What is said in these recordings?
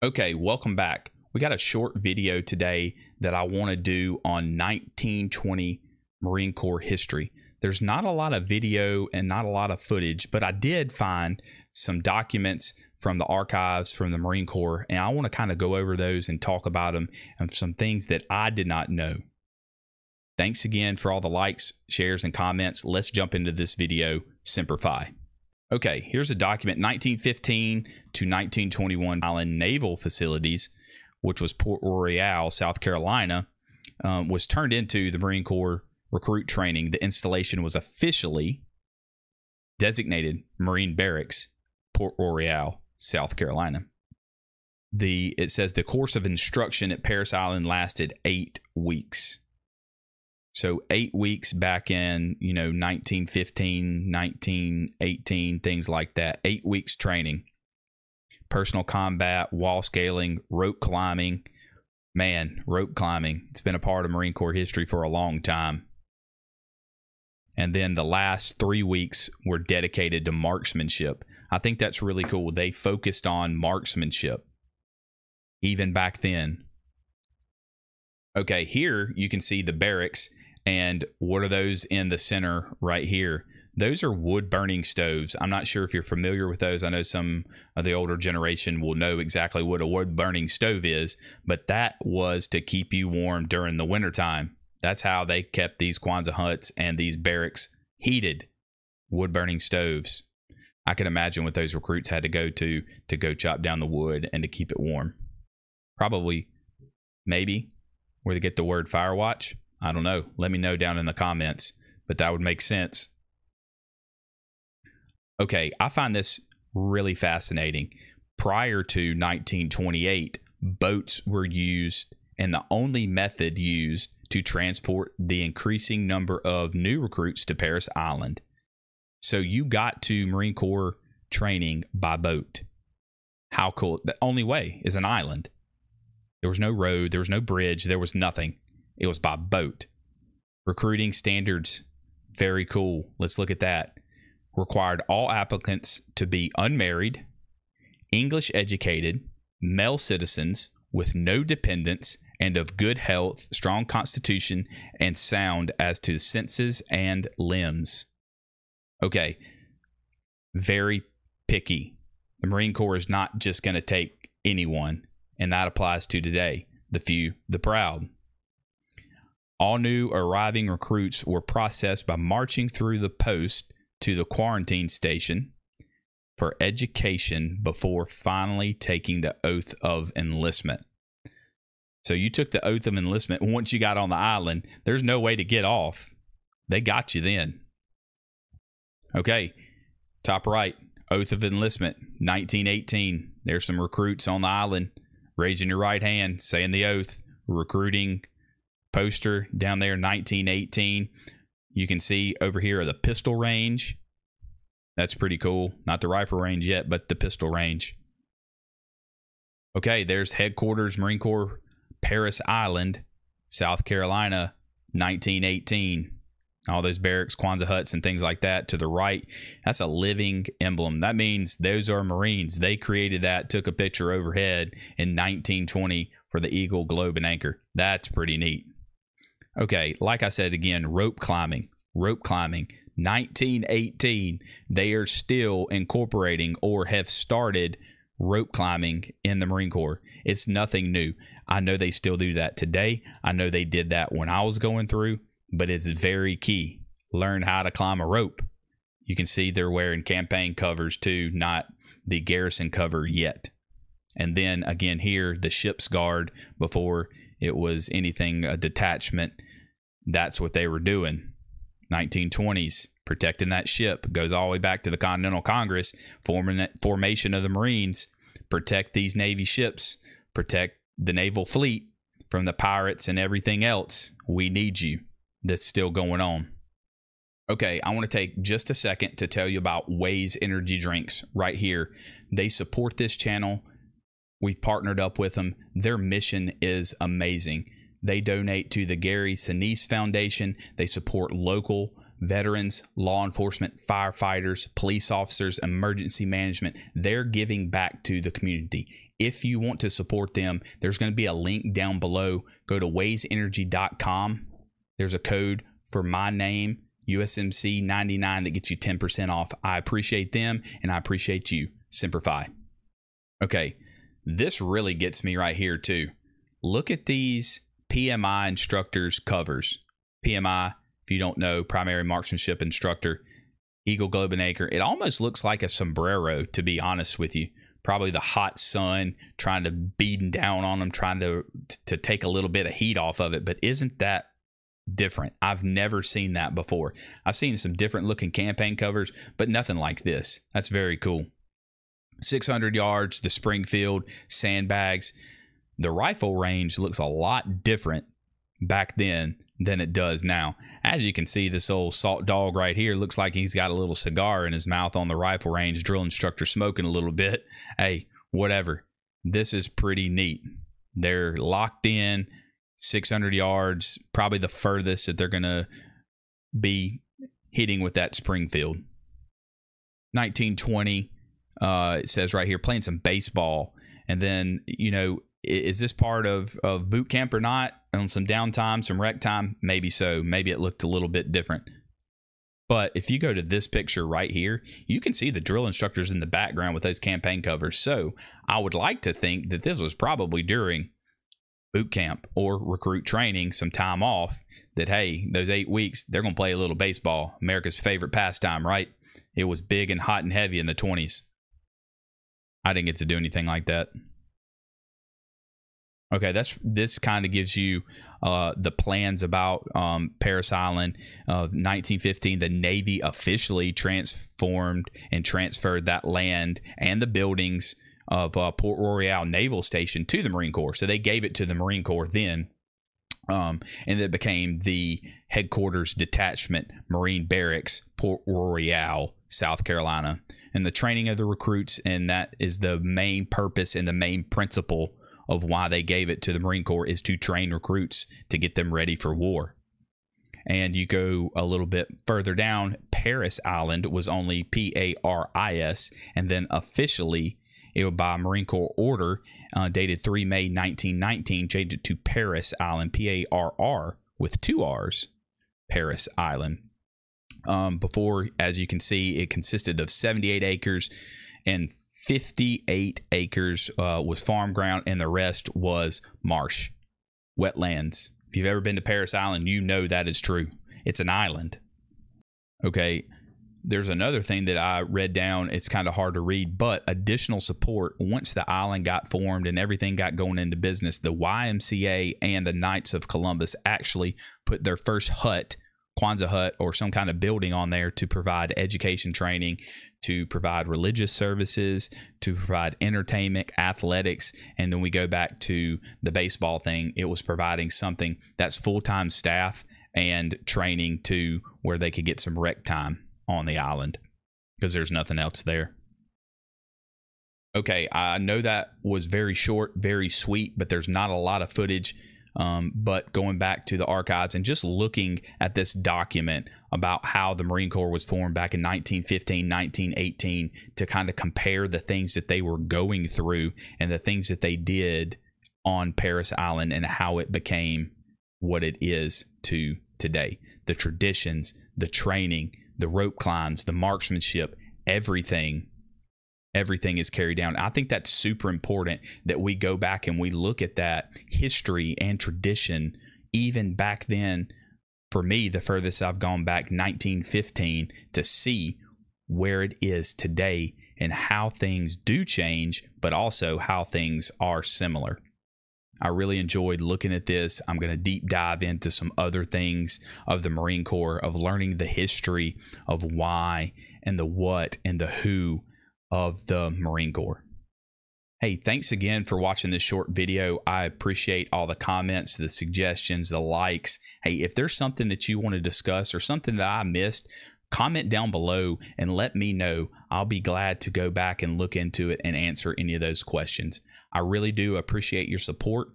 Okay, welcome back. We got a short video today that I want to do on 1920 Marine Corps history. There's not a lot of video and not a lot of footage, but I did find some documents from the archives from the Marine Corps, and I want to kind of go over those and talk about them and some things that I did not know. Thanks again for all the likes, shares, and comments. Let's jump into this video. Semper Fi. Okay, here's a document, 1915 to 1921 Island Naval Facilities, which was Port Royal, South Carolina, was turned into the Marine Corps recruit training. The installation was officially designated Marine Barracks, Port Royal, South Carolina. It says the course of instruction at Parris Island lasted 8 weeks. So 8 weeks back in, 1915, 1918, things like that. 8 weeks training. Personal combat, wall scaling, rope climbing. Man, rope climbing. It's been a part of Marine Corps history for a long time. And then the last 3 weeks were dedicated to marksmanship. I think that's really cool. They focused on marksmanship, even back then. Okay, here you can see the barracks. And what are those in the center right here? Those are wood burning stoves. I'm not sure if you're familiar with those. I know some of the older generation will know exactly what a wood burning stove is, but that was to keep you warm during the wintertime. That's how they kept these Kwanzaa huts and these barracks heated. Wood burning stoves. I can imagine what those recruits had to go chop down the wood and to keep it warm. Probably, maybe, where they get the word fire watch. I don't know. Let me know down in the comments, but that would make sense. Okay, I find this really fascinating. Prior to 1928, boats were used and the only method used to transport the increasing number of new recruits to Parris Island. So you got to Marine Corps training by boat. How cool. The only way is an island. There was no road, there was no bridge, there was nothing. It was by boat. Recruiting standards, very cool. Let's look at that. Required all applicants to be unmarried, English educated, male citizens with no dependents, and of good health, strong constitution, and sound as to senses and limbs. Okay, very picky. The Marine Corps is not just going to take anyone, and that applies to today. The few, the proud. All new arriving recruits were processed by marching through the post to the quarantine station for education before finally taking the oath of enlistment. So you took the oath of enlistment. Once you got on the island, there's no way to get off. They got you then. Okay, top right, oath of enlistment, 1918. There's some recruits on the island. Raising your right hand, saying the oath, recruiting poster down there, 1918. You can see over here the pistol range. That's pretty cool. Not the rifle range yet, but the pistol range. Okay, there's headquarters, Marine Corps, Parris Island, South Carolina, 1918. All those barracks, Kwanzaa huts, and things like that. To the right, that's a living emblem. That means those are Marines. They created that, took a picture overhead in 1920 for the Eagle, Globe, and Anchor. That's pretty neat. Okay, like I said again, rope climbing, 1918. They are still incorporating or have started rope climbing in the Marine Corps. It's nothing new. I know they still do that today. I know they did that when I was going through, but it's very key. Learn how to climb a rope. You can see they're wearing campaign covers too, not the garrison cover yet. And then again here, the ship's guard before it was anything, a detachment. That's what they were doing. 1920s, protecting that ship. Goes all the way back to the Continental Congress, formation of the Marines. Protect these Navy ships. Protect the naval fleet from the pirates and everything else. We need you. That's still going on. Okay, I want to take just a second to tell you about Waze Energy Drinks right here. They support this channel. We've partnered up with them. Their mission is amazing. They donate to the Gary Sinise Foundation. They support local veterans, law enforcement, firefighters, police officers, emergency management. They're giving back to the community. If you want to support them, there's going to be a link down below. Go to waysenergy.com. There's a code for my name, USMC 99, that gets you 10% off. I appreciate them, and I appreciate you. Semper Fi. Okay, this really gets me right here too. Look at these PMI instructors covers. PMI, if you don't know, primary marksmanship instructor, Eagle, Globe, and Acre. It almost looks like a sombrero, to be honest with you. Probably the hot sun trying to beating down on them, trying to take a little bit of heat off of it. But isn't that different? I've never seen that before. I've seen some different looking campaign covers, but nothing like this. That's very cool. 600 yards, the Springfield, sandbags. The rifle range looks a lot different back then than it does now. As you can see, this old salt dog right here looks like he's got a little cigar in his mouth on the rifle range. Drill instructor smoking a little bit. Hey, whatever. This is pretty neat. They're locked in, 600 yards, probably the furthest that they're going to be hitting with that Springfield. 1920, it says right here, playing some baseball. And then, you know, is this part of boot camp or not? On some downtime, some rec time? Maybe so. Maybe it looked a little bit different. But if you go to this picture right here, you can see the drill instructors in the background with those campaign covers. So I would like to think that this was probably during boot camp or recruit training, some time off, that, hey, those 8 weeks, they're going to play a little baseball. America's favorite pastime, right? It was big and hot and heavy in the 20s. I didn't get to do anything like that. Okay, this kind of gives you the plans about Parris Island. 1915, the Navy officially transformed and transferred that land and the buildings of Port Royal Naval Station to the Marine Corps. So they gave it to the Marine Corps then, and it became the Headquarters Detachment Marine Barracks, Port Royal, South Carolina. And the training of the recruits, and that is the main purpose and the main principle of why they gave it to the Marine Corps, is to train recruits to get them ready for war. And you go a little bit further down, Parris Island was only Paris, and then officially, it was by Marine Corps order dated 3 May 1919, changed it to Parris Island, P-A-R-R, with 2 R's, Parris Island. Before, as you can see, it consisted of 78 acres, and 58 acres was farm ground, and the rest was marsh, wetlands. If you've ever been to Parris Island, you know that is true. It's an island. Okay, there's another thing that I read down. It's kind of hard to read, but additional support. Once the island got formed and everything got going into business, the YMCA and the Knights of Columbus actually put their first hut, Kwanzaa hut, or some kind of building on there to provide education training, to provide religious services, to provide entertainment, athletics. And then we go back to the baseball thing. It was providing something that's full-time staff and training to where they could get some rec time on the island, because there's nothing else there. Okay, I know that was very short, very sweet, but there's not a lot of footage. But going back to the archives and just looking at this document about how the Marine Corps was formed back in 1915, 1918, to kind of compare the things that they were going through and the things that they did on Parris Island and how it became what it is to today. The traditions, the training, the rope climbs, the marksmanship, everything is carried down. I think that's super important that we go back and we look at that history and tradition. Even back then, for me, the furthest I've gone back, 1915, to see where it is today and how things do change, but also how things are similar. I really enjoyed looking at this. I'm going to deep dive into some other things of the Marine Corps, of learning the history of why and the what and the who of the Marine Corps. Hey, thanks again for watching this short video. I appreciate all the comments, the suggestions, the likes. Hey, if there's something that you want to discuss or something that I missed, comment down below and let me know. I'll be glad to go back and look into it and answer any of those questions. I really do appreciate your support.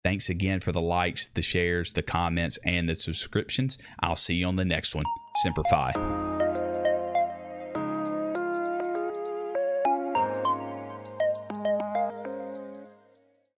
Thanks again for the likes, the shares, the comments, and the subscriptions. I'll see you on the next one. Semper Fi.